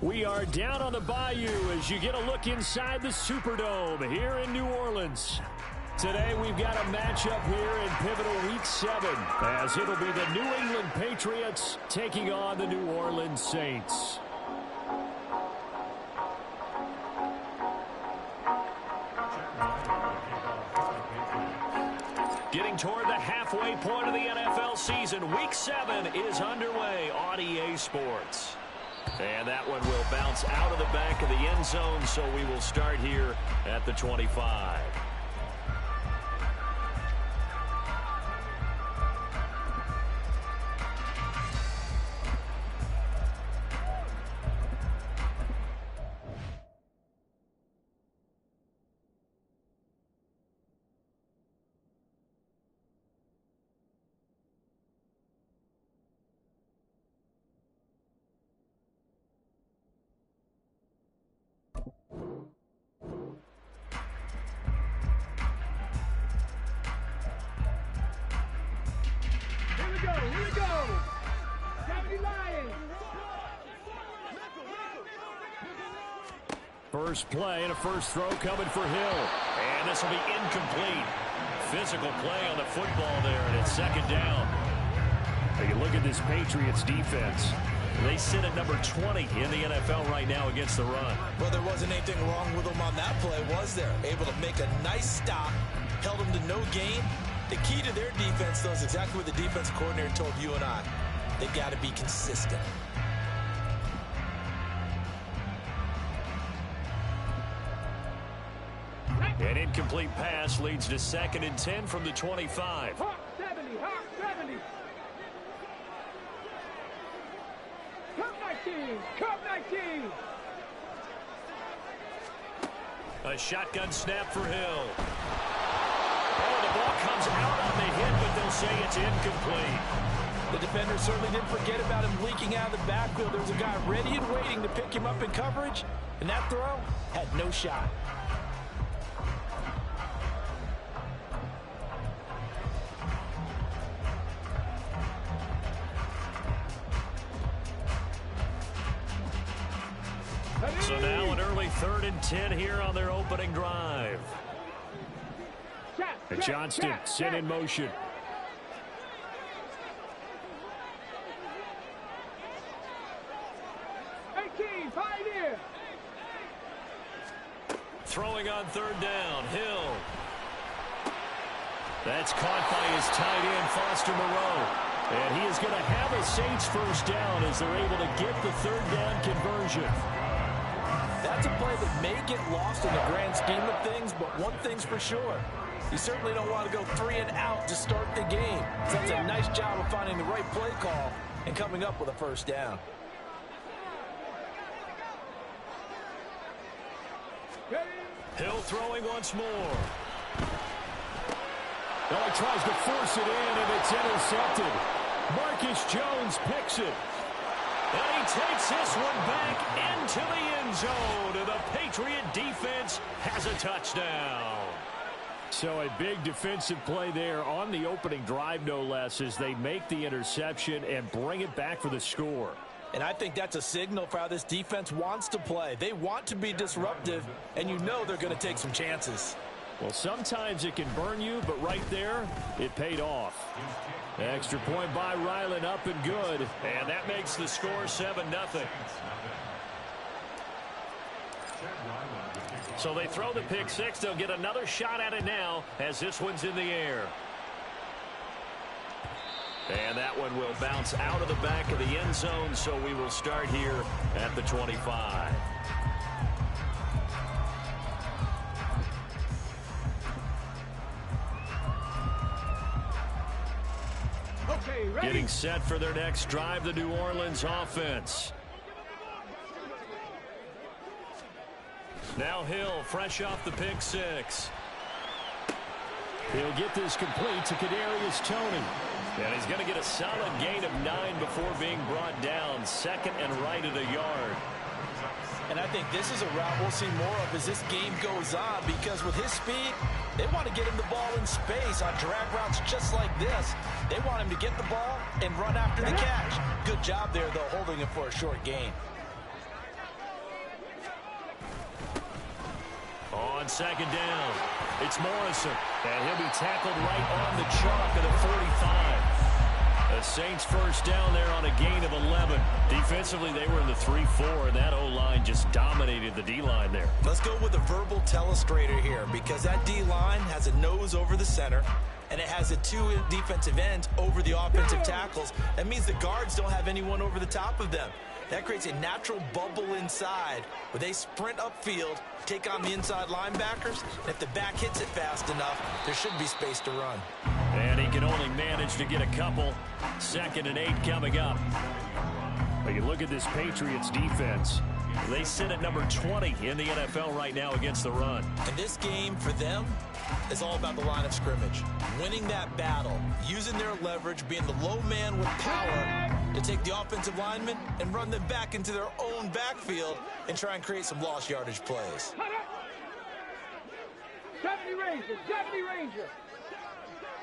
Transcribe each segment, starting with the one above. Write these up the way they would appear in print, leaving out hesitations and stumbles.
We are down on the bayou as you get a look inside the Superdome here in New Orleans. Today we've got a matchup here in pivotal Week 7 as it'll be the New England Patriots taking on the New Orleans Saints. Getting toward the halfway point of the NFL season, Week 7 is underway on EA Sports. And that one will bounce out of the back of the end zone, so we will start here at the 25. First play and a first throw coming for Hill. And this will be incomplete. Physical play on the football there, and it's second down. Take a look at this Patriots defense. They sit at number 20 in the NFL right now against the run. Well, there wasn't anything wrong with them on that play, was there? Able to make a nice stop, held them to no gain. The key to their defense, though, is exactly what the defense coordinator told you and I. They got to be consistent. An incomplete pass leads to 2nd and 10 from the 25. Hawk 70, Hawk 70. Cup 19, Cup 19. A shotgun snap for Hill. Oh, the ball comes out on the hit, but they'll say it's incomplete. The defender certainly didn't forget about him leaking out of the backfield. There was a guy ready and waiting to pick him up in coverage, and that throw had no shot. So now an early 3rd and 10 here on their opening drive. Johnston sent in motion. Throwing on 3rd down, Hill. That's caught by his tight end, Foster Moreau. And he is going to have a Saints first down as they're able to get the 3rd down conversion. That's a play that may get lost in the grand scheme of things, but one thing's for sure. You certainly don't want to go 3 and out to start the game. So that's a nice job of finding the right play call and coming up with a first down. Hill throwing once more. Now he tries to force it in, and it's intercepted. Marcus Jones picks it. And he takes this one back into the end zone. And the Patriot defense has a touchdown. So a big defensive play there on the opening drive, no less, as they make the interception and bring it back for the score. And I think that's a signal for how this defense wants to play. They want to be disruptive, and you know they're going to take some chances. Well, sometimes it can burn you, but right there, it paid off. Extra point by Ryland, up and good. And that makes the score 7-0. So they throw the pick six. They'll get another shot at it now as this one's in the air. And that one will bounce out of the back of the end zone, so we will start here at the 25. Okay, ready? Getting set for their next drive, the New Orleans offense. Now Hill, fresh off the pick six. He'll get this complete to Kadarius Toney. And he's going to get a solid gain of 9 before being brought down. 2nd and right at a yard. And I think this is a route we'll see more of as this game goes on, because with his speed, they want to get him the ball in space on drag routes just like this. They want him to get the ball and run after the catch. Good job there, though, holding him for a short gain. second down. It's Morrison, and he'll be tackled right on the chalk of the 45. The Saints first down there on a gain of 11. Defensively, they were in the 3-4, and that O-line just dominated the D-line there. Let's go with a verbal telestrator here, because that D-line has a nose over the center, and it has a two defensive ends over the offensive tackles. That means the guards don't have anyone over the top of them. That creates a natural bubble inside where they sprint upfield, take on the inside linebackers, and if the back hits it fast enough, there should be space to run. And he can only manage to get a couple. 2nd and 8 coming up. But you look at this Patriots defense. They sit at number 20 in the NFL right now against the run. And this game for them is all about the line of scrimmage. Winning that battle, using their leverage, being the low man with power to take the offensive linemen and run them back into their own backfield and try and create some lost yardage plays. 70 Ranger, 70 Ranger.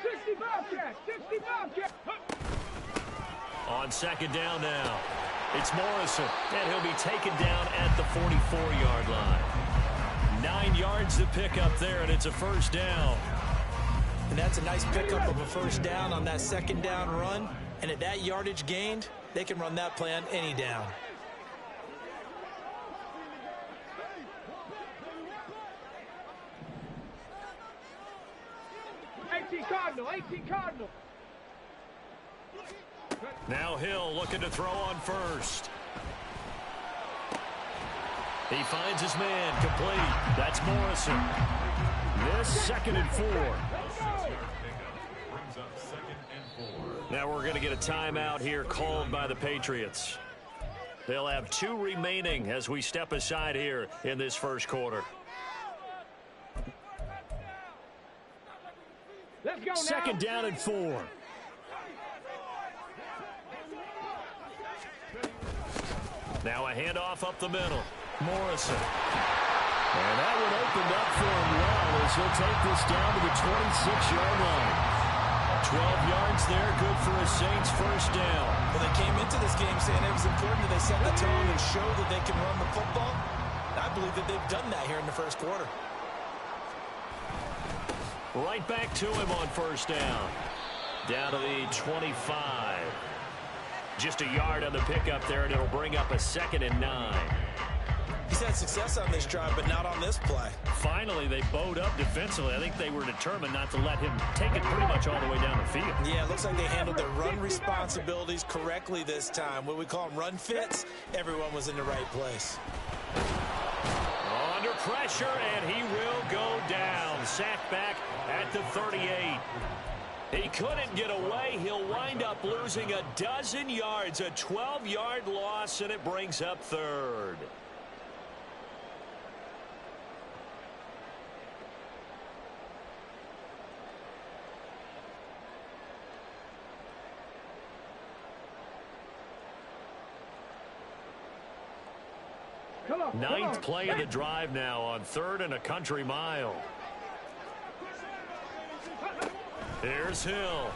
65 catch, 65 catch. On second down now, it's Morrison, and he'll be taken down at the 44-yard line. 9 yards to pick up there, and it's a first down. And that's a nice pickup of a first down on that second down run. And at that yardage gained, they can run that play on any down. Cardinal, 18 Cardinal. Now Hill looking to throw on first. He finds his man complete. That's Morrison. This 2nd and 4. Now we're going to get a timeout here called by the Patriots. They'll have 2 remaining as we step aside here in this first quarter. Let's go now. 2nd down and 4. Now a handoff up the middle. Morrison. And that one opened up for him well as he'll take this down to the 26-yard line. 12 yards there, good for a Saints first down. Well, they came into this game saying it was important that they set the tone and show that they can run the football. I believe that they've done that here in the first quarter. Right back to him on first down. Down to the 25. Just a yard on the pickup there, and it'll bring up a 2nd and 9. He's had success on this drive, but not on this play. Finally, they bowed up defensively. I think they were determined not to let him take it pretty much all the way down the field. Yeah, it looks like they handled their run responsibilities correctly this time. What we call them run fits, everyone was in the right place. Under pressure, and he will go down. Sacked back at the 38. He couldn't get away. He'll wind up losing a dozen yards, a 12-yard loss, and it brings up 3rd. Ninth play of the drive now on 3rd and a country mile. Here's Hill.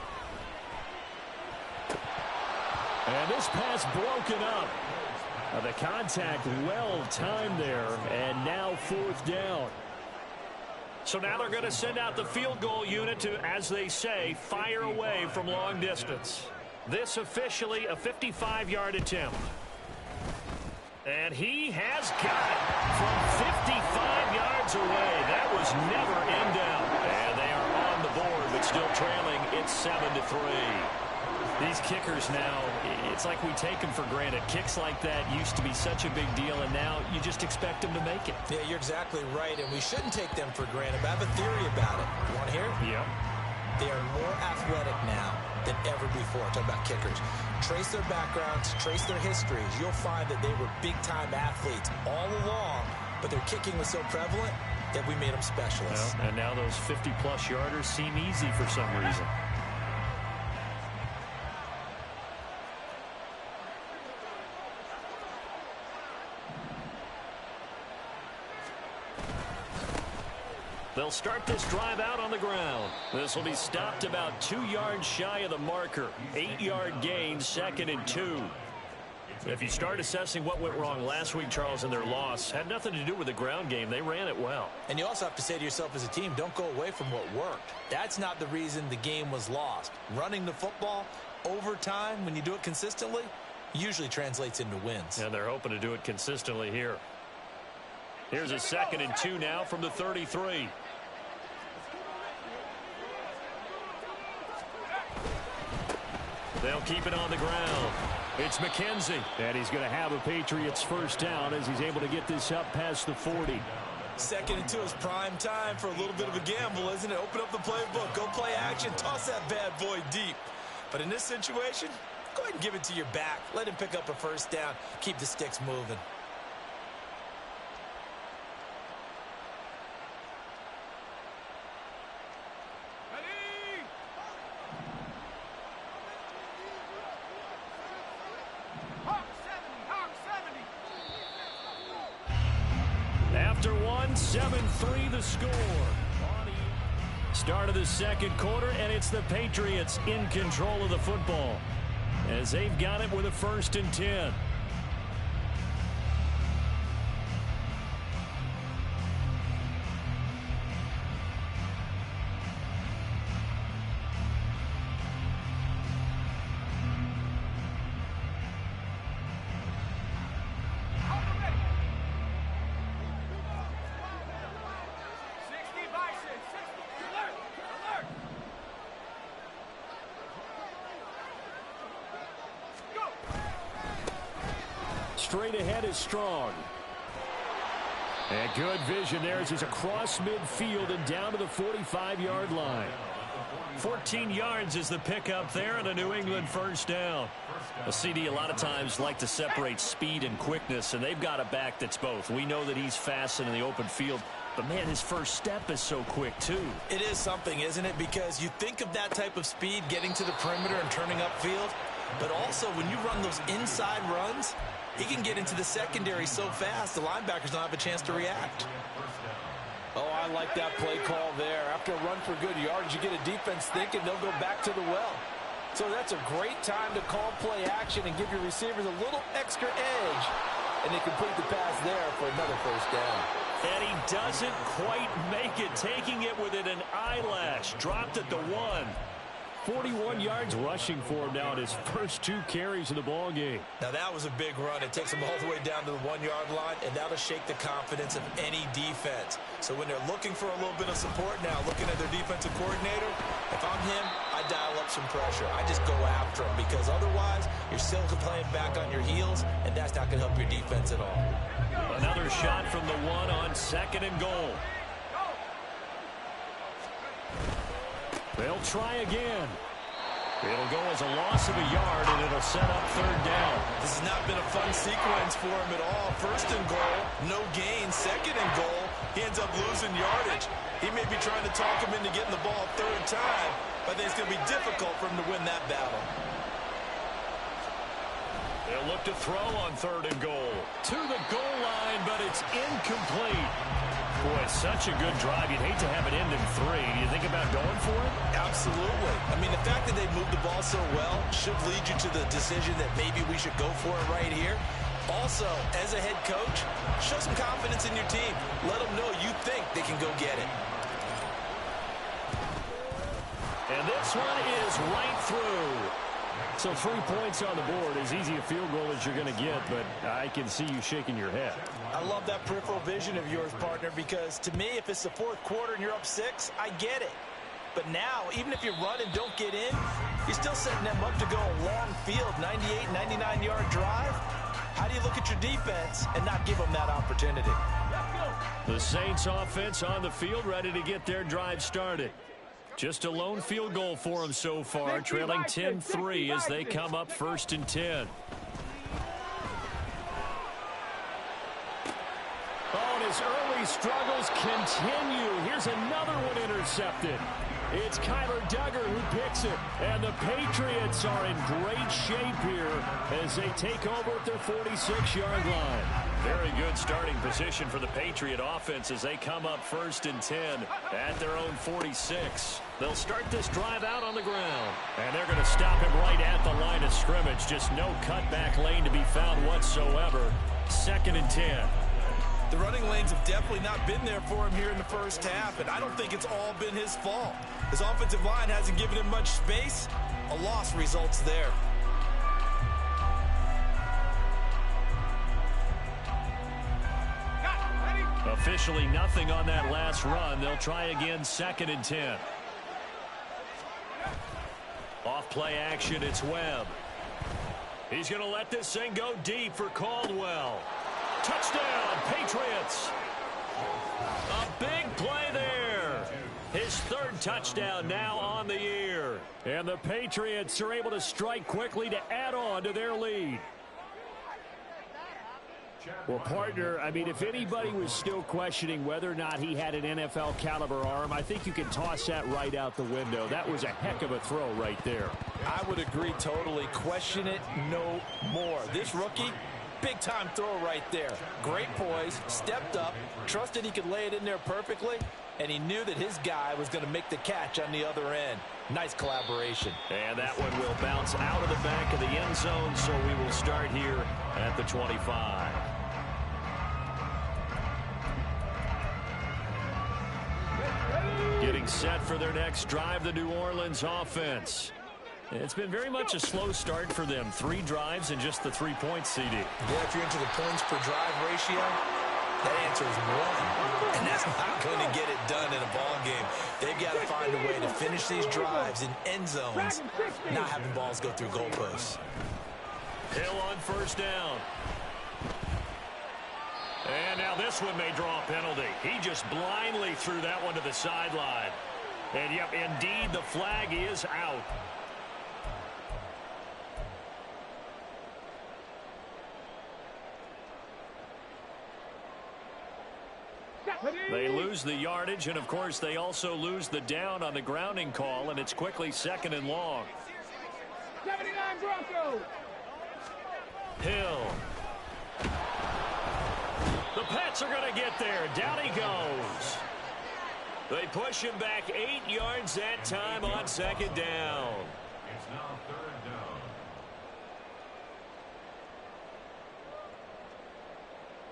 And this pass broken up. The contact well timed there, and now 4th down. So now they're going to send out the field goal unit to, as they say, fire away from long distance. This officially a 55-yard attempt. And he has got it from 55 yards away. That was never in doubt. And they are on the board, but still trailing. It's 7-3. These kickers now, it's like we take them for granted. Kicks like that used to be such a big deal, and now you just expect them to make it. Yeah, you're exactly right, and we shouldn't take them for granted. But I have a theory about it. You want to hear it? Yeah. They are more athletic now than ever before. Talk about kickers. Trace their backgrounds, trace their histories. You'll find that they were big-time athletes all along, but their kicking was so prevalent that we made them specialists. Well, and now those 50-plus yarders seem easy for some reason. They'll start this drive out on the ground. This will be stopped about 2 yards shy of the marker. 8-yard gain, 2nd and 2. If you start assessing what went wrong last week, Charles, in their loss, had nothing to do with the ground game. They ran it well. And you also have to say to yourself as a team, don't go away from what worked. That's not the reason the game was lost. Running the football over time, when you do it consistently, usually translates into wins. And they're hoping to do it consistently here. Here's a 2nd and 2 now from the 33. They'll keep it on the ground. It's McKenzie. And he's going to have a Patriots first down as he's able to get this up past the 40. 2nd and 2 is prime time for a little bit of a gamble, isn't it? Open up the playbook. Go play action. Toss that bad boy deep. But in this situation, go ahead and give it to your back. Let him pick up a first down. Keep the sticks moving. After 7-3 the score. Start of the second quarter, and it's the Patriots in control of the football as they've got it with a 1st and 10. Straight ahead is Strong. And good vision there as he's across midfield and down to the 45-yard line. 14 yards is the pickup there and a New England first down. A CD a lot of times like to separate speed and quickness, and they've got a back that's both. We know that he's fast in the open field, but man, his first step is so quick too. It is something, isn't it? Because you think of that type of speed getting to the perimeter and turning upfield, but also when you run those inside runs, he can get into the secondary so fast, the linebackers don't have a chance to react. Oh, I like that play call there. After a run for good yards, you get a defense thinking they'll go back to the well. So that's a great time to call play action and give your receivers a little extra edge. And they complete the pass there for another first down. And he doesn't quite make it, taking it within an eyelash. Dropped at the 1. 41 yards rushing for him now in his first 2 carries of the ball game. Now that was a big run. It takes him all the way down to the 1-yard line, and that'll shake the confidence of any defense. So when they're looking for a little bit of support now, looking at their defensive coordinator, if I'm him, I dial up some pressure. I just go after him because otherwise you're still playing back on your heels, and that's not going to help your defense at all. Another shot from the 1 on 2nd and goal. They'll try again. It'll go as a loss of a yard, and it'll set up 3rd down. This has not been a fun sequence for him at all. 1st and goal, no gain. 2nd and goal, he ends up losing yardage. He may be trying to talk him into getting the ball 3rd time, but I think it's going to be difficult for him to win that battle. They'll look to throw on 3rd and goal. To the goal line, but it's incomplete. Boy, such a good drive. You'd hate to have it end in 3. Do you think about going for it? Absolutely. I mean, the fact that they moved the ball so well should lead you to the decision that maybe we should go for it right here. Also, as a head coach, show some confidence in your team. Let them know you think they can go get it. And this one is right through. So 3 points on the board, as easy a field goal as you're going to get, but I can see you shaking your head. I love that peripheral vision of yours, partner, because to me, if it's the 4th quarter and you're up 6, I get it. But now, even if you run and don't get in, you're still setting them up to go a long field, 98, 99-yard drive. How do you look at your defense and not give them that opportunity? The Saints offense on the field, ready to get their drive started. Just a lone field goal for them so far, trailing 10-3 as they come up 1st and 10. Oh, and his early struggles continue. Here's another one intercepted. It's Kyler Duggar who picks it. And the Patriots are in great shape here as they take over at their 46-yard line. Very good starting position for the Patriot offense as they come up 1st and 10 at their own 46. They'll start this drive out on the ground. And they're going to stop him right at the line of scrimmage. Just no cutback lane to be found whatsoever. 2nd and 10. The running lanes have definitely not been there for him here in the first half, and I don't think it's all been his fault. His offensive line hasn't given him much space. A loss results there. Officially nothing on that last run. They'll try again 2nd and 10. Off play action, it's Webb. He's going to let this thing go deep for Caldwell. Touchdown, Patriots. A big play there. His 3rd touchdown now on the year. And the Patriots are able to strike quickly to add on to their lead. Well, partner, I mean, if anybody was still questioning whether or not he had an NFL caliber arm, I think you can toss that right out the window. That was a heck of a throw right there. I would agree totally. Question it no more. This rookie, big-time throw right there. Great poise, stepped up, trusted he could lay it in there perfectly, and he knew that his guy was going to make the catch on the other end. Nice collaboration. And that one will bounce out of the back of the end zone, so we will start here at the 25. Getting set for their next drive, the New Orleans offense. It's been very much a slow start for them. 3 drives and just the 3 points, CD. Yeah, if you're into the points per drive ratio, that answer is 1. And that's not going to get it done in a ball game. They've got to find a way to finish these drives in end zones, not having balls go through goalposts. Hill on 1st down. And now this one may draw a penalty. He just blindly threw that one to the sideline. And, yep, indeed, the flag is out. They lose the yardage, and, of course, they also lose the down on the grounding call, and it's quickly 2nd and long. 79 Broncos. Hill. The Pats are going to get there. Down he goes. They push him back 8 yards that time on 2nd down. It's now 3rd down.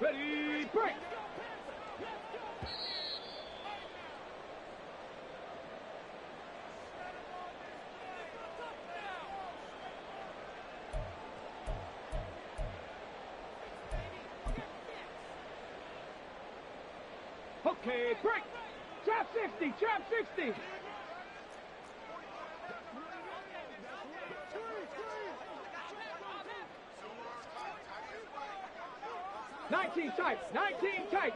Ready, break. Okay, break. Trap 60, trap 60. Nineteen tight, 19 tight.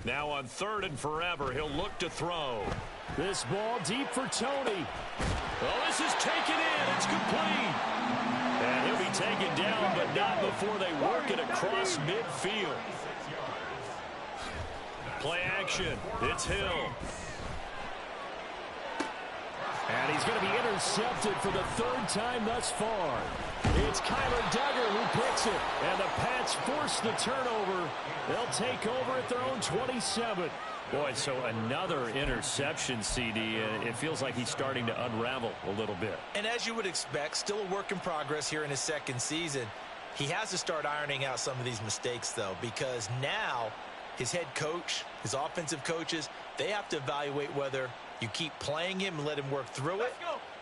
Now on 3rd and forever, he'll look to throw. This ball deep for Tony. Well, this is taken in. It's complete. And he'll be taken down, but not before they work it across midfield. Play action. It's Hill. And he's going to be intercepted for the 3rd time thus far. It's Kyler Duggar who picks it. And the Pats force the turnover. They'll take over at their own 27. Boy, so another interception, CD. It feels like he's starting to unravel a little bit. And as you would expect, still a work in progress here in his 2nd season. He has to start ironing out some of these mistakes, though, because now his head coach, his offensive coaches, they have to evaluate whether you keep playing him and let him work through it,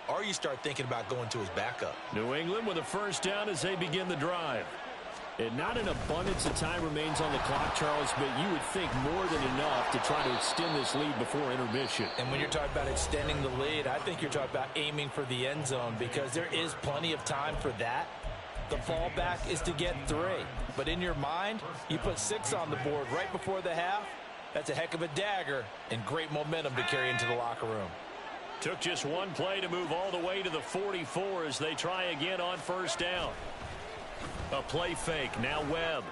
or you start thinking about going to his backup. New England with a 1st down as they begin the drive. And not an abundance of time remains on the clock, Charles, but you would think more than enough to try to extend this lead before intermission. And when you're talking about extending the lead, I think you're talking about aiming for the end zone because there is plenty of time for that. The fallback is to get 3. But in your mind, you put 6 on the board right before the half. That's a heck of a dagger and great momentum to carry into the locker room. Took just one play to move all the way to the 44 as they try again on 1st down. A play fake. Now Webb.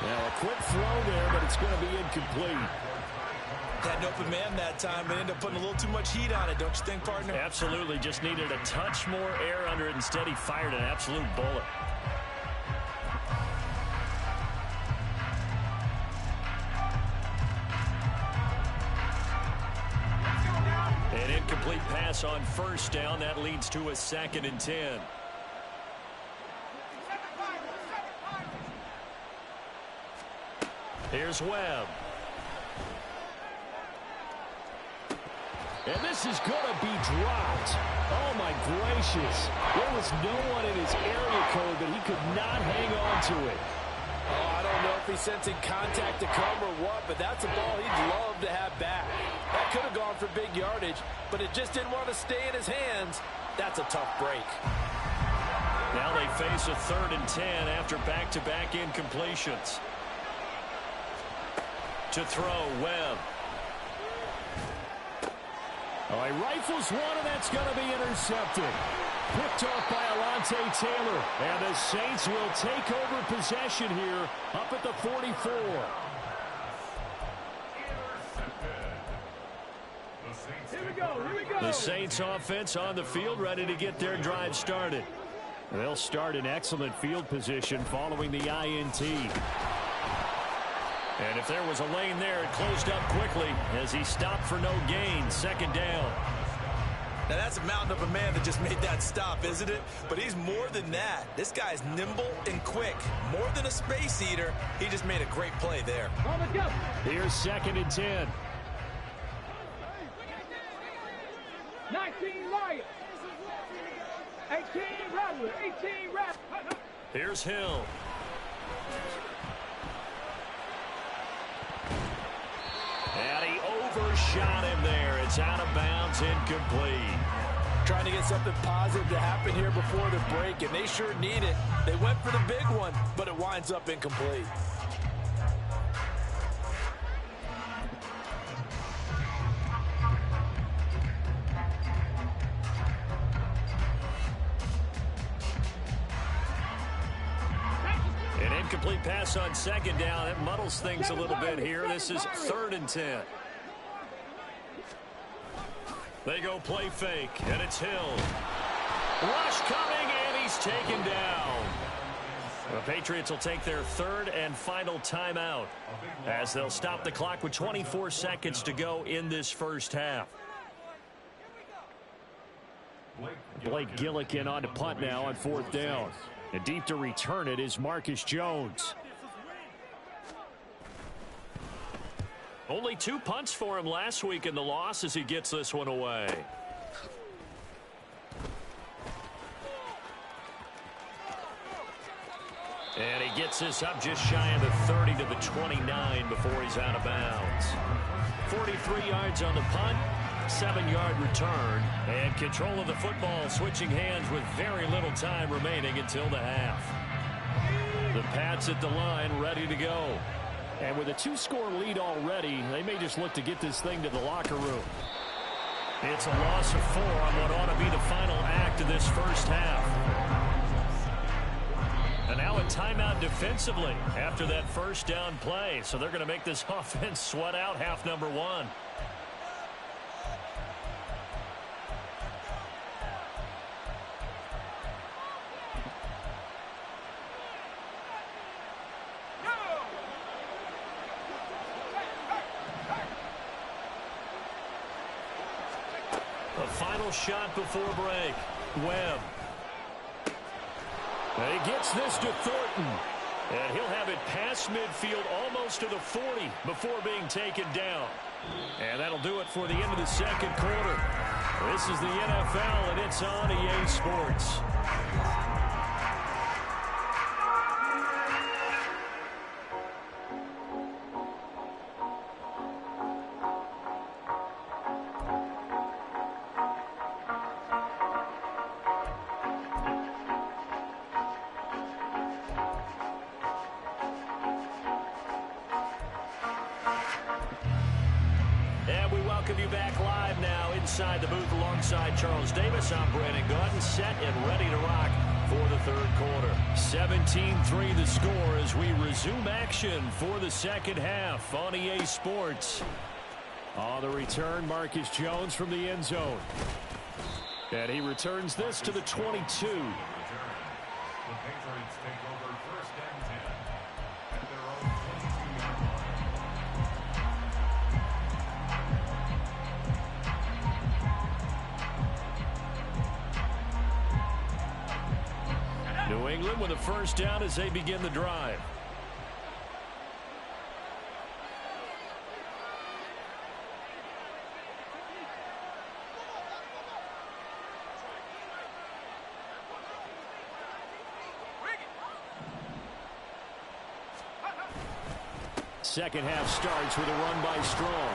Now a quick throw there, but it's going to be incomplete. Had an open man that time, but ended up putting a little too much heat on it, don't you think, partner? Absolutely. Just needed a touch more air under it. Instead, he fired an absolute bullet. An incomplete pass on first down. That leads to a 2nd and 10. Here's Webb. And this is going to be dropped. Oh, my gracious. There was no one in his area code, but he could not hang on to it. Oh, I don't know if he's sensing contact to come or what, but that's a ball he'd love to have back. That could have gone for big yardage, but it just didn't want to stay in his hands. That's a tough break. Now they face a 3rd and 10 after back-to-back incompletions. To throw, Webb. Oh, he rifles one, and that's going to be intercepted. Picked off by Alontae Taylor. And the Saints will take over possession here up at the 44. Here we go. The Saints offense on the field, ready to get their drive started. They'll start in excellent field position following the INT. And if there was a lane there, it closed up quickly as he stopped for no gain. 2nd down. Now, that's a mountain of a man that just made that stop, isn't it? But he's more than that. This guy's nimble and quick. More than a space eater. He just made a great play there. Here's 2nd and 10. 19 Lions. 18 Rattler. 18 Rattler. Here's Hill. And he overshot him there. It's out of bounds, incomplete. Trying to get something positive to happen here before the break, and they sure need it. They went for the big one, but it winds up incomplete. An incomplete pass on 2nd down. That muddles things a little bit here. This is 3rd and 10. They go play fake, and it's Hill. Rush coming, and he's taken down. The Patriots will take their 3rd and final timeout as they'll stop the clock with 24 seconds to go in this first half. Blake Gillikin on to punt now on 4th down. And deep to return it is Marcus Jones. Only 2 punts for him last week in the loss as he gets this one away. And he gets this up just shy of the 30 to the 29 before he's out of bounds. 43 yards on the punt. 7-yard return, and control of the football switching hands with very little time remaining until the half. The Pats at the line ready to go. And with a 2-score lead already, they may just look to get this thing to the locker room. It's a loss of 4 on what ought to be the final act of this first half. And now a timeout defensively after that first down play. So they're going to make this offense sweat out half number 1. Final shot before break. Webb. And he gets this to Thornton. And he'll have it past midfield almost to the 40 before being taken down. And that'll do it for the end of the 2nd quarter. This is the NFL, and it's on EA Sports. Inside the booth alongside Charles Davis, I'm Brandon Gaudin, set and ready to rock for the third quarter. 17-3 the score as we resume action for the second half on EA Sports. On the return, Marcus Jones from the end zone. And he returns this to the 22. The Patriots take over first and 10 at their own 22-yard line. New England with a first down as they begin the drive. Second half starts with a run by Strong.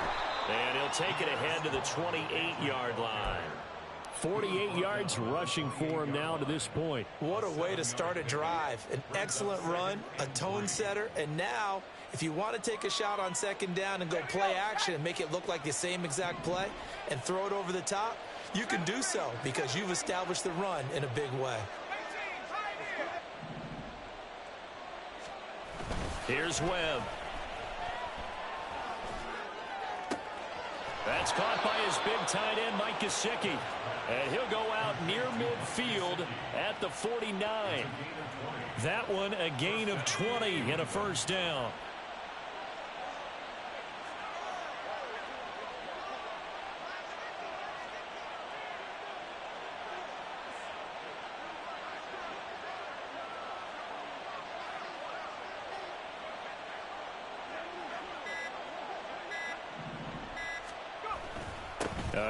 And he'll take it ahead to the 28-yard line. 48 yards rushing for him now to this point. What a way to start a drive. An excellent run, a tone setter, and now if you want to take a shot on second down and go play action and make it look like the same exact play and throw it over the top, you can do so because you've established the run in a big way. Here's Webb. That's caught by his big tight end, Mike Gesicki. And he'll go out near midfield at the 49. That one a gain of 20 and a first down.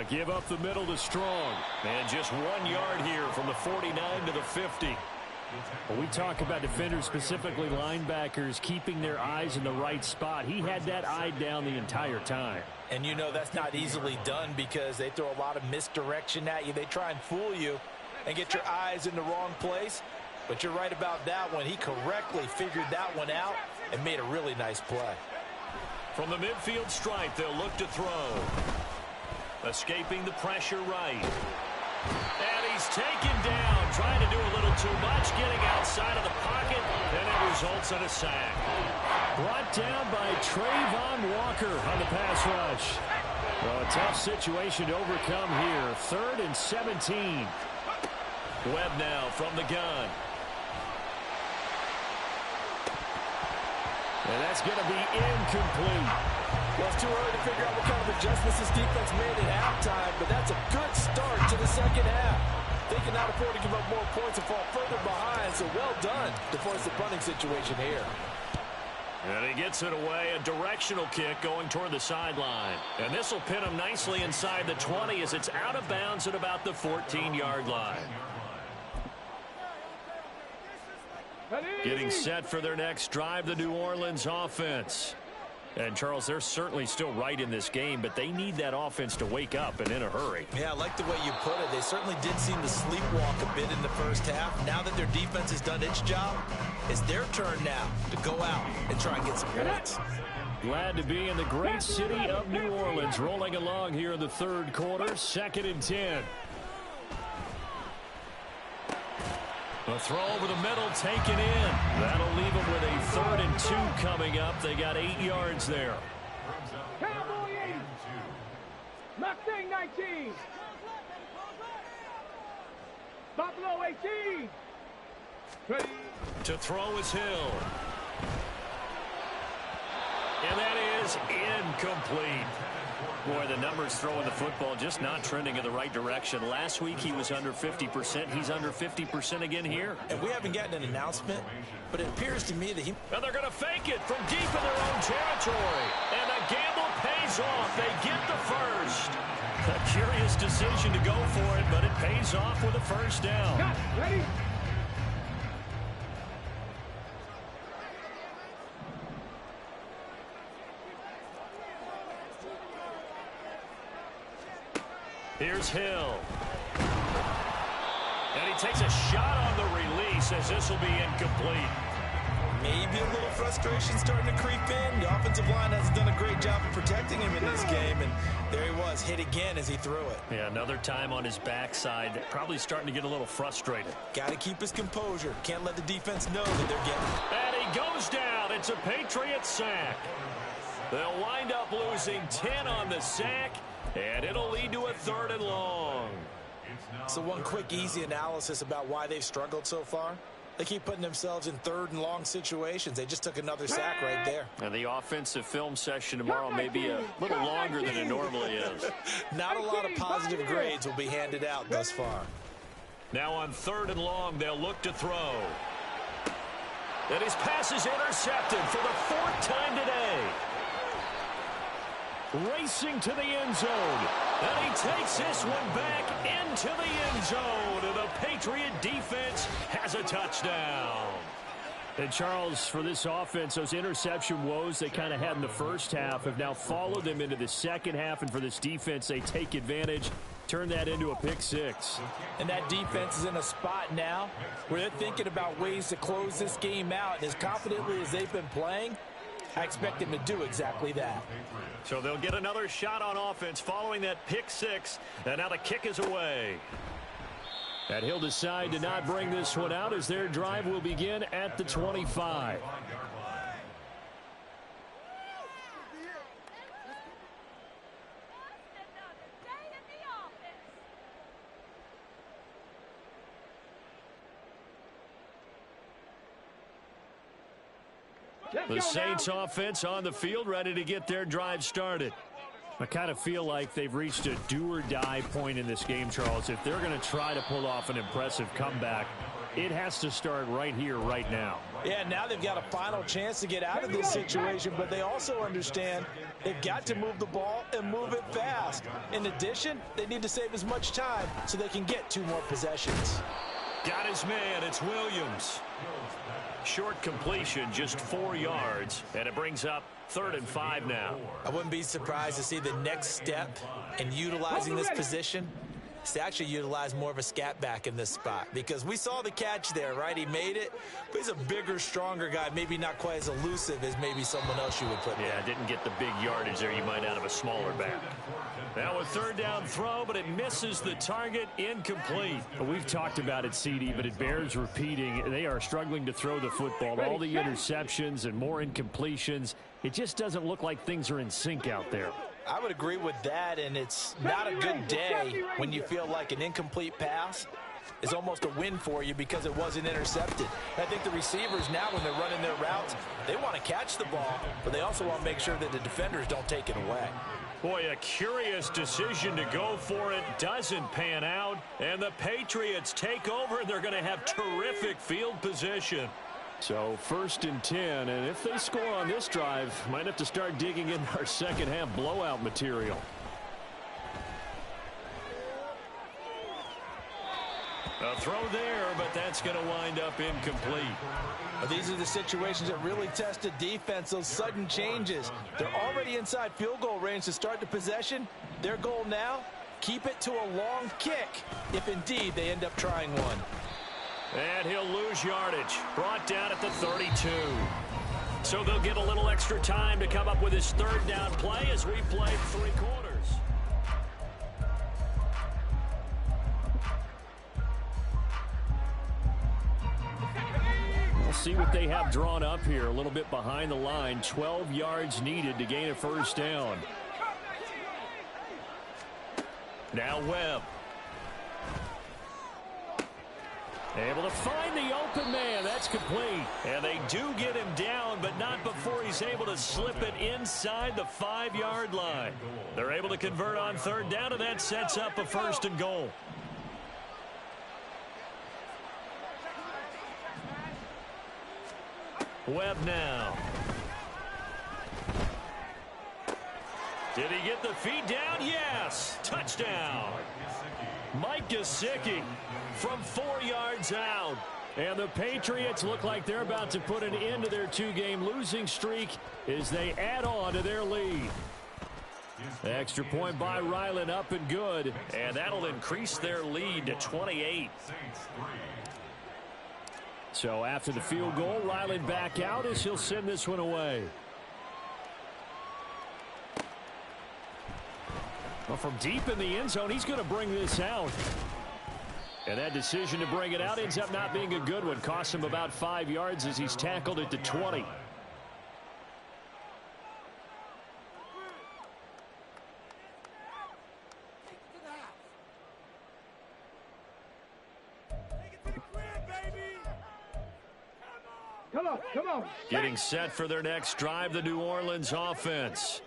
Give up the middle to Strong. And just 1 yard here from the 49 to the 50. When we talk about defenders, specifically linebackers, keeping their eyes in the right spot, he had that eye down the entire time. And you know that's not easily done because they throw a lot of misdirection at you. They try and fool you and get your eyes in the wrong place. But you're right about that one. He correctly figured that one out and made a really nice play. From the midfield stripe, they'll look to throw. Escaping the pressure right. And he's taken down, trying to do a little too much, getting outside of the pocket, and it results in a sack. Brought down by Trayvon Walker on the pass rush. Well, a tough situation to overcome here. 3rd and 17. Webb now from the gun. And that's going to be incomplete. Well, it's too early to figure out what kind of adjustments this defense made at halftime, but that's a good start to the second half. They cannot afford to give up more points and fall further behind, so well done to force the punting situation here. And he gets it away, a directional kick going toward the sideline. And this will pin him nicely inside the 20 as it's out of bounds at about the 14-yard line. Getting set for their next drive, the New Orleans offense. And, Charles, they're certainly still right in this game, but they need that offense to wake up and in a hurry. Yeah, I like the way you put it. They certainly did seem to sleepwalk a bit in the first half. Now that their defense has done its job, it's their turn now to go out and try and get some points. Glad to be in the great city of New Orleans, rolling along here in the third quarter, 2nd and 10. The throw over the middle taken in. That'll leave them with a 3rd and 2 coming up. They got 8 yards there. Cowboy 8. Mustang 19. Buffalo 18. Ready. To throw is Hill. And that is incomplete. Boy, the numbers throwing the football just not trending in the right direction. Last week he was under 50%. He's under 50% again here. And we haven't gotten an announcement, but it appears to me that he... And they're going to fake it from deep in their own territory. And the gamble pays off. They get the first. A curious decision to go for it, but it pays off with a first down. Cut. Ready. Here's Hill. And he takes a shot on the release as this will be incomplete. Maybe a little frustration starting to creep in. The offensive line hasn't done a great job of protecting him in this game, and there he was, hit again as he threw it. Yeah, another time on his backside, probably starting to get a little frustrated. Got to keep his composure. Can't let the defense know that they're getting it. And he goes down. It's a Patriot sack. They'll wind up losing 10 on the sack, and it'll lead to a 3rd and long. So one quick, easy analysis about why they've struggled so far. They keep putting themselves in 3rd and long situations. They just took another sack right there. And the offensive film session tomorrow may be a little longer than it normally is. Not a lot of positive grades will be handed out thus far. Now on 3rd and long, they'll look to throw. And his pass is intercepted for the 4th time today. Racing to the end zone. And he takes this one back into the end zone. And the Patriot defense has a touchdown. And Charles, for this offense, those interception woes they kind of had in the first half have now followed them into the second half. And for this defense, they take advantage, turn that into a pick 6. And that defense is in a spot now where they're thinking about ways to close this game out. And as confidently as they've been playing, I expect them to do exactly that. So they'll get another shot on offense following that pick 6. And now the kick is away. And he'll decide to not bring this one out as their drive will begin at the 25. The Saints offense on the field, ready to get their drive started. I kind of feel like they've reached a do-or-die point in this game, Charles. If they're going to try to pull off an impressive comeback, it has to start right here, right now. Yeah, now they've got a final chance to get out of this situation, but they also understand they've got to move the ball and move it fast. In addition, they need to save as much time so they can get 2 more possessions. Got his man. It's Williams. Short completion, just 4 yards, and it brings up 3rd and 5 now. I wouldn't be surprised to see the next step in utilizing this position is to actually utilize more of a scat back in this spot, because we saw the catch there, right? He made it, but he's a bigger, stronger guy, maybe not quite as elusive as maybe someone else you would put there. Yeah, didn't get the big yardage there you might out of a smaller back. Now a 3rd down throw, but it misses the target, incomplete. We've talked about it, CD, but it bears repeating. They are struggling to throw the football. All the interceptions and more incompletions. It just doesn't look like things are in sync out there. I would agree with that, and it's not a good day when you feel like an incomplete pass is almost a win for you because it wasn't intercepted. I think the receivers now, when they're running their routes, they want to catch the ball, but they also want to make sure that the defenders don't take it away. Boy, a curious decision to go for it. Doesn't pan out. And the Patriots take over. They're going to have terrific field position. So 1st and 10. And if they score on this drive, might have to start digging in our second half blowout material. A throw there, but that's going to wind up incomplete. These are the situations that really test the defense, those sudden changes. They're already inside field goal range to start the possession. Their goal now, keep it to a long kick, if indeed they end up trying one. And he'll lose yardage. Brought down at the 32. So they'll get a little extra time to come up with his 3rd down play as we play 3 quarters. We'll see what they have drawn up here. A little bit behind the line. 12 yards needed to gain a 1st down. Now Webb. Able to find the open man. That's complete. And they do get him down, but not before he's able to slip it inside the 5-yard line. They're able to convert on 3rd down, and that sets up a 1st and goal. Webb now. Did he get the feet down? Yes. Touchdown. Mike Gesicki from 4 yards out. And the Patriots look like they're about to put an end to their 2-game losing streak as they add on to their lead. Extra point by Ryland, up and good. And that'll increase their lead to 28. So after the field goal, Riley back out as he'll send this one away. Well, from deep in the end zone, he's going to bring this out. And that decision to bring it out ends up not being a good one. Costs him about 5 yards as he's tackled at the 20. Come on. Getting set for their next drive, the New Orleans offense.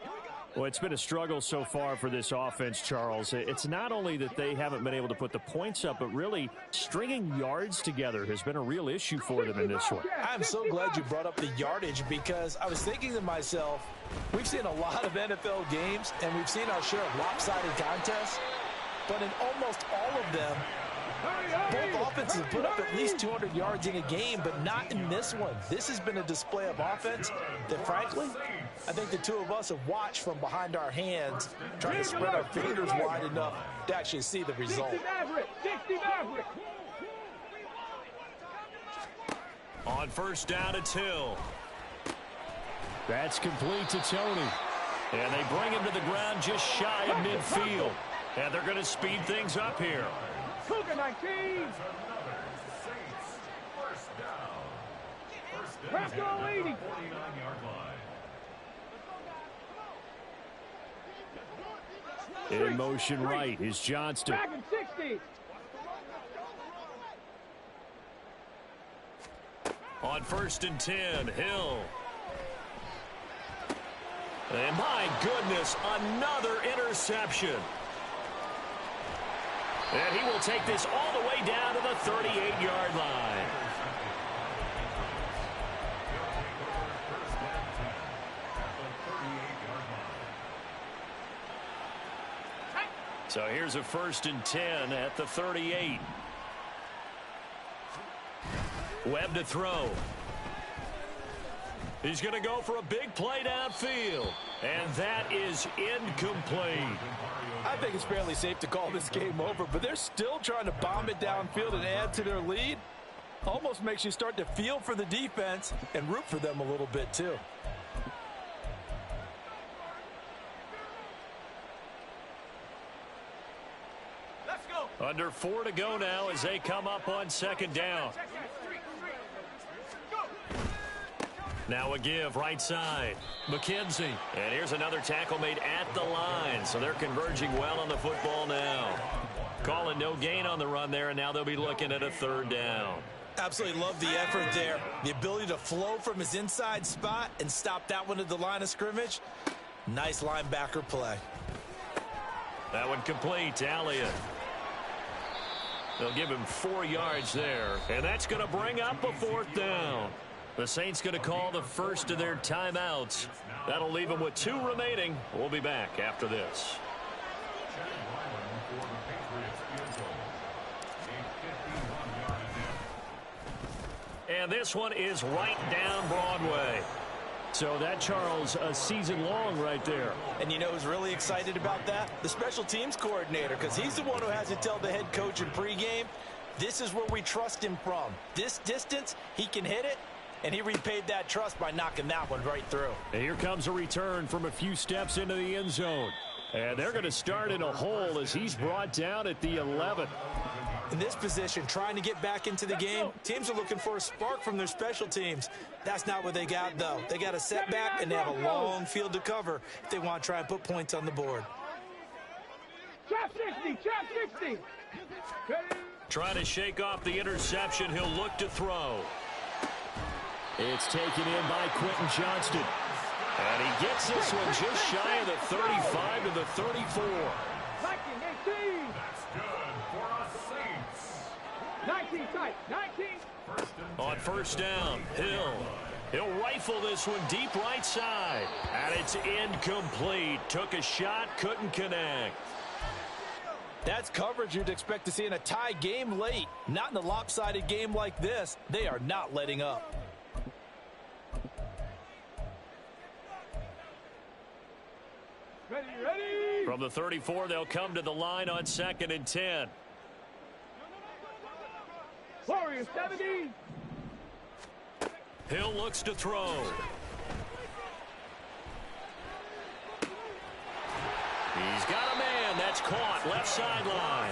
Well, it's been a struggle so far for this offense, Charles. It's not only that they haven't been able to put the points up, but really stringing yards together has been a real issue for them in this one. I'm so glad you brought up the yardage because I was thinking to myself, we've seen a lot of NFL games and we've seen our share of lopsided contests, but in almost all of them, both offenses put up at least 200 yards in a game, but not in this one. This has been a display of offense that, frankly, I think the two of us have watched from behind our hands, trying to spread our fingers wide enough to actually see the result. On first down, it's Hill. That's complete to Tony. And they bring him to the ground just shy of midfield. And they're going to speed things up here. Cougar 19. Press all 80. In motion right is Johnston. Back in 60. On first and 10, Hill. And my goodness, another interception. And he will take this all the way down to the 38-yard line. So here's a first and 10 at the 38. Webb to throw. He's going to go for a big play downfield. And that is incomplete. I think it's fairly safe to call this game over, but they're still trying to bomb it downfield and add to their lead. Almost makes you start to feel for the defense and root for them a little bit too. Let's go. Under 4 to go now as they come up on second down. Now a give right side. McKenzie. And here's another tackle made at the line. So they're converging well on the football now. Calling no gain on the run there, and now they'll be looking at a third down. Absolutely love the effort there. The ability to flow from his inside spot and stop that one at the line of scrimmage. Nice linebacker play. That one complete to Elliott. They'll give him 4 yards there. And that's going to bring up a fourth down. The Saints going to call the first of their timeouts. That'll leave them with 2 remaining. We'll be back after this. And this one is right down Broadway. So that, Charles, a season long right there. And you know who's really excited about that? The special teams coordinator, because he's the one who has to tell the head coach in pregame, this is where we trust him from. This distance, he can hit it. And he repaid that trust by knocking that one right through. And here comes a return from a few steps into the end zone. And they're going to start in a hole as he's brought down at the 11. In this position, trying to get back into the game, teams are looking for a spark from their special teams. That's not what they got, though. They got a setback, and they have a long field to cover if they want to try and put points on the board. Trap 60, trap 60. Trying to shake off the interception. He'll look to throw. It's taken in by Quentin Johnston. And he gets this one just shy of the 35 to the 34. 19, 18. That's good for a Saints. 19 tight, 19. On first down, Hill. He'll rifle this one deep right side. And it's incomplete. Took a shot, couldn't connect. That's coverage you'd expect to see in a tie game late. Not in a lopsided game like this. They are not letting up. Ready. From the 34, they'll come to the line on second and 10. Warriors 70. Hill looks to throw. He's got a man. That's caught. Left sideline.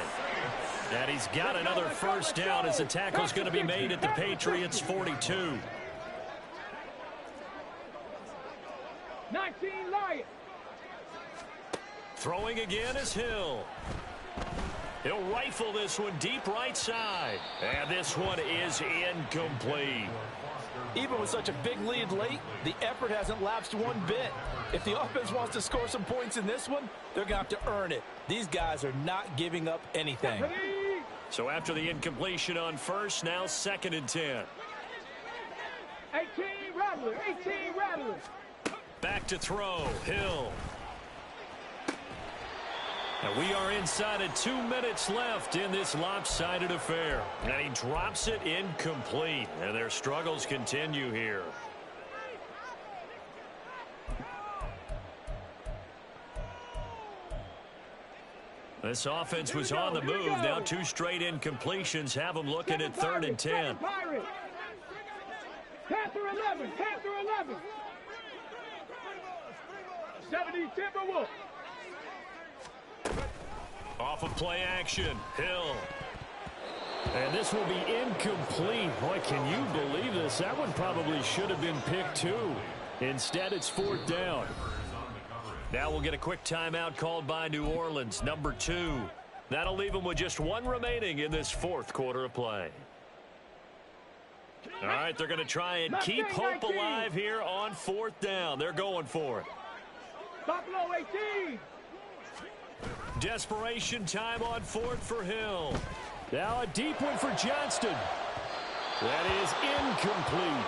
And he's got another first down as the tackle's going to be made at the Patriots' 42. 19 Lions. Throwing again is Hill. He'll rifle this one deep right side. And this one is incomplete. Even with such a big lead late, the effort hasn't lapsed one bit. If the offense wants to score some points in this one, they're going to have to earn it. These guys are not giving up anything. So after the incompletion on first, now 2nd and 10. 18 Rattler. 18 Rattler. Back to throw. Hill. And we are inside of 2 minutes left in this lopsided affair. And he drops it incomplete. And their struggles continue here. This offense was on the move. Now 2 straight incompletions have them looking at 3rd and 10. Panther 11. Panther 11. 70 Timberwolves. Off of play action. Hill. And this will be incomplete. Boy, can you believe this? That one probably should have been picked too. Instead, it's 4th down. Now we'll get a quick timeout called by New Orleans, number 2. That'll leave them with just 1 remaining in this 4th quarter of play. All right, they're going to try and keep hope alive here on 4th down. They're going for it. Buffalo 18. Desperation time on 4th for Hill. Now a deep one for Johnston. That is incomplete.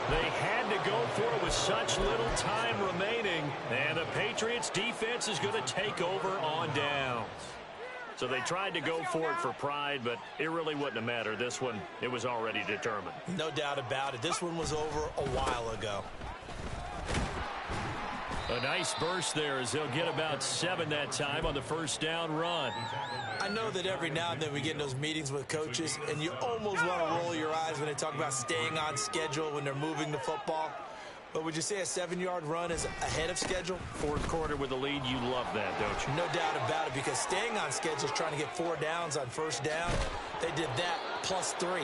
They had to go for it with such little time remaining. And the Patriots defense is going to take over on downs. So they tried to go for it for pride, but it really wouldn't have mattered. This one, it was already determined. No doubt about it. This one was over a while ago. A nice burst there as they'll get about 7 that time on the first down run. I know that every now and then we get in those meetings with coaches, and you almost want to roll your eyes when they talk about staying on schedule when they're moving the football. But would you say a 7-yard run is ahead of schedule? 4th quarter with a lead, you love that, don't you? No doubt about it, because staying on schedule is trying to get 4 downs on first down. They did that plus 3.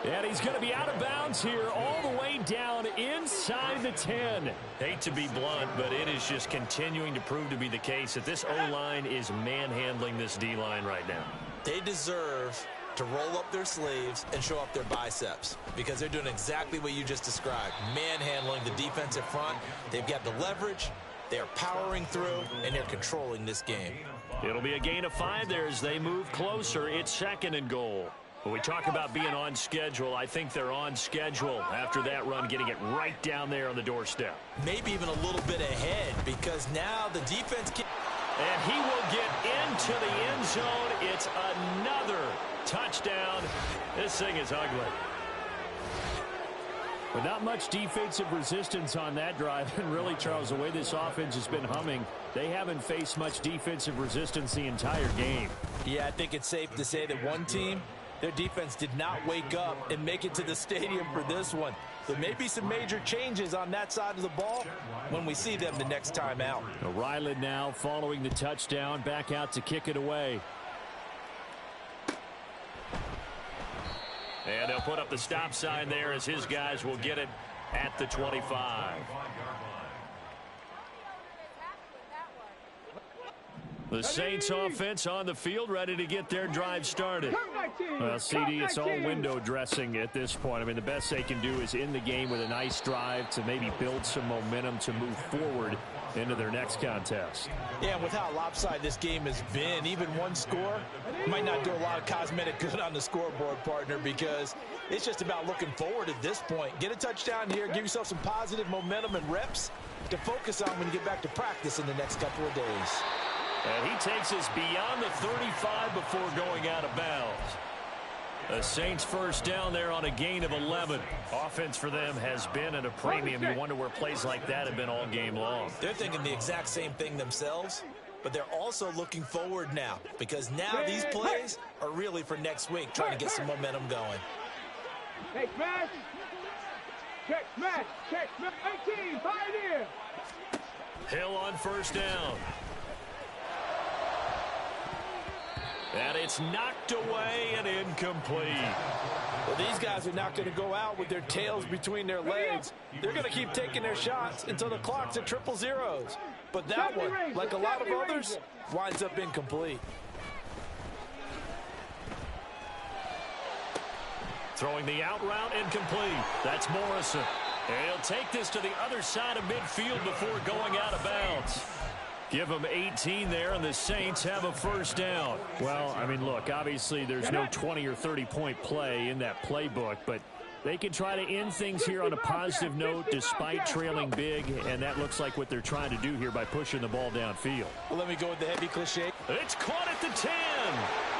And he's going to be out of bounds here all the way down inside the 10. Hate to be blunt, but it is just continuing to prove to be the case that this O-line is manhandling this D-line right now. They deserve to roll up their sleeves and show up their biceps, because they're doing exactly what you just described, manhandling the defensive front. They've got the leverage, they're powering through, and they're controlling this game. It'll be a gain of 5 there as they move closer. It's 2nd and goal. When we talk about being on schedule, I think they're on schedule after that run, getting it right down there on the doorstep. Maybe even a little bit ahead, because now the defense can... And he will get into the end zone. It's another touchdown. This thing is ugly. But not much defensive resistance on that drive. And really, Charles, the way this offense has been humming, they haven't faced much defensive resistance the entire game. Yeah, I think it's safe to say that one team, their defense did not wake up and make it to the stadium for this one. There may be some major changes on that side of the ball when we see them the next time out. Ryland now following the touchdown, back out to kick it away. And they'll put up the stop sign there as his guys will get it at the 25. The Saints offense on the field, ready to get their drive started. Well, CD, it's all window dressing at this point. I mean, the best they can do is in the game with a nice drive to maybe build some momentum to move forward into their next contest. Yeah, and with how lopsided this game has been, even one score might not do a lot of cosmetic good on the scoreboard, partner, because it's just about looking forward at this point. Get a touchdown here, give yourself some positive momentum and reps to focus on when you get back to practice in the next couple of days. And he takes us beyond the 35 before going out of bounds. The Saints first down there on a gain of 11. Offense for them has been at a premium. You wonder where plays like that have been all game long. They're thinking the exact same thing themselves, but they're also looking forward now, because now these plays are really for next week, trying to get some momentum going. Hey, smash. Check, smash. Check, smash. 18, Pioneer. Hill on first down. And it's knocked away and incomplete. Well, these guys are not going to go out with their tails between their legs. They're going to keep taking their shots until the clock's at 000. But that one, like a lot of others, winds up incomplete. Throwing the out route incomplete. That's Morrison. And he'll take this to the other side of midfield before going out of bounds. Give them 18 there, and the Saints have a first down. Well, I mean, look, obviously there's no 20 or 30-point play in that playbook, but they can try to end things here on a positive note despite trailing big, and that looks like what they're trying to do here by pushing the ball downfield. Well, let me go with the heavy cliche. It's caught at the 10.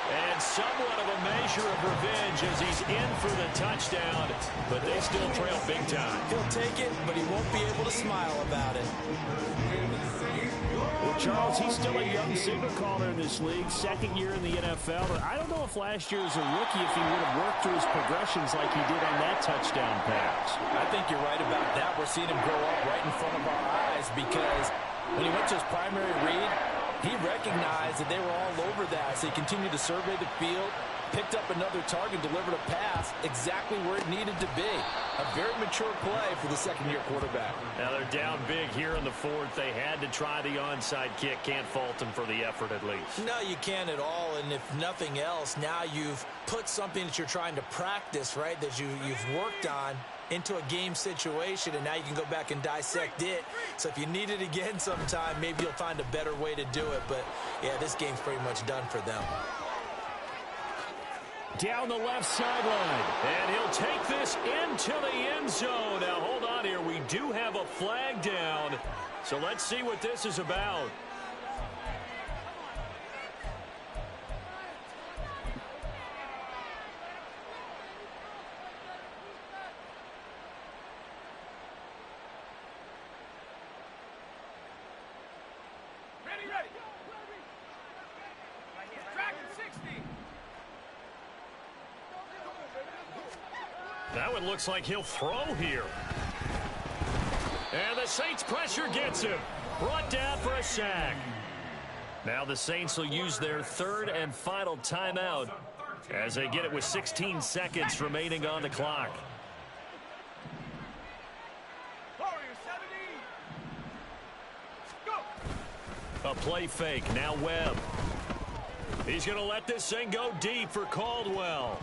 And somewhat of a measure of revenge as he's in for the touchdown, but they still trail big time. He'll take it, but he won't be able to smile about it. Well, Charles, he's still a young signal caller in this league, second year in the NFL. But I don't know if last year as a rookie if he would have worked through his progressions like he did on that touchdown pass. I think you're right about that. We're seeing him grow up right in front of our eyes because when he went to his primary read, he recognized that they were all over that, so he continued to survey the field, picked up another target, delivered a pass exactly where it needed to be. A very mature play for the second-year quarterback. Now they're down big here in the fourth. They had to try the onside kick. Can't fault them for the effort at least. No, you can't at all, and if nothing else, now you've put something that you're trying to practice, right, that you've worked on into a game situation, and now you can go back and dissect it. So if you need it again sometime, maybe you'll find a better way to do it. But, yeah, this game's pretty much done for them. Down the left sideline, and he'll take this into the end zone. Now, hold on here. We do have a flag down, so let's see what this is about. Ready. Track 60. That one looks like he'll throw here. And the Saints pressure gets him. Brought down for a sack. Now the Saints will use their third and final timeout as they get it with 16 seconds remaining on the clock. A play fake. Now Webb. He's going to let this thing go deep for Caldwell.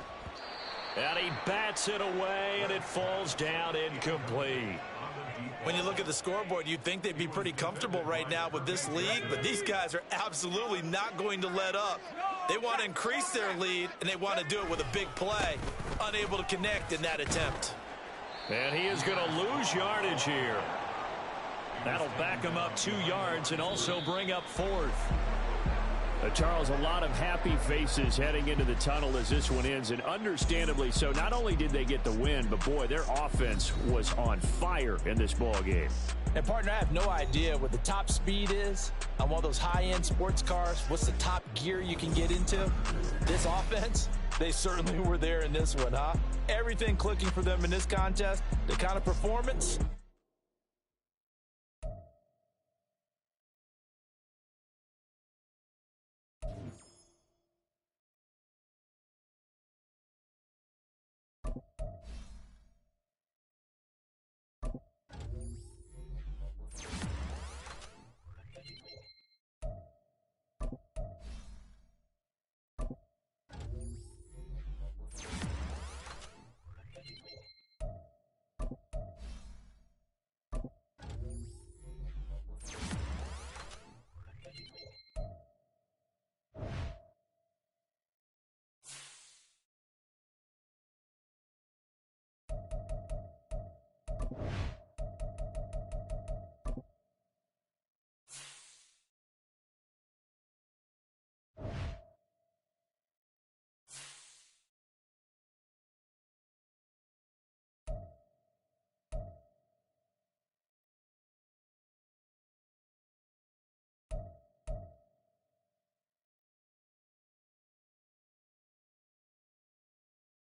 And he bats it away, and it falls down incomplete. When you look at the scoreboard, you'd think they'd be pretty comfortable right now with this lead, but these guys are absolutely not going to let up. They want to increase their lead, and they want to do it with a big play. Unable to connect in that attempt. And he is going to lose yardage here. That'll back him up 2 yards and also bring up fourth. Charles, a lot of happy faces heading into the tunnel as this one ends, and understandably so. Not only did they get the win, but, boy, their offense was on fire in this ball game. And, partner, I have no idea what the top speed is on one of those high-end sports cars. What's the top gear you can get into? This offense, they certainly were there in this one, huh? Everything clicking for them in this contest. The kind of performance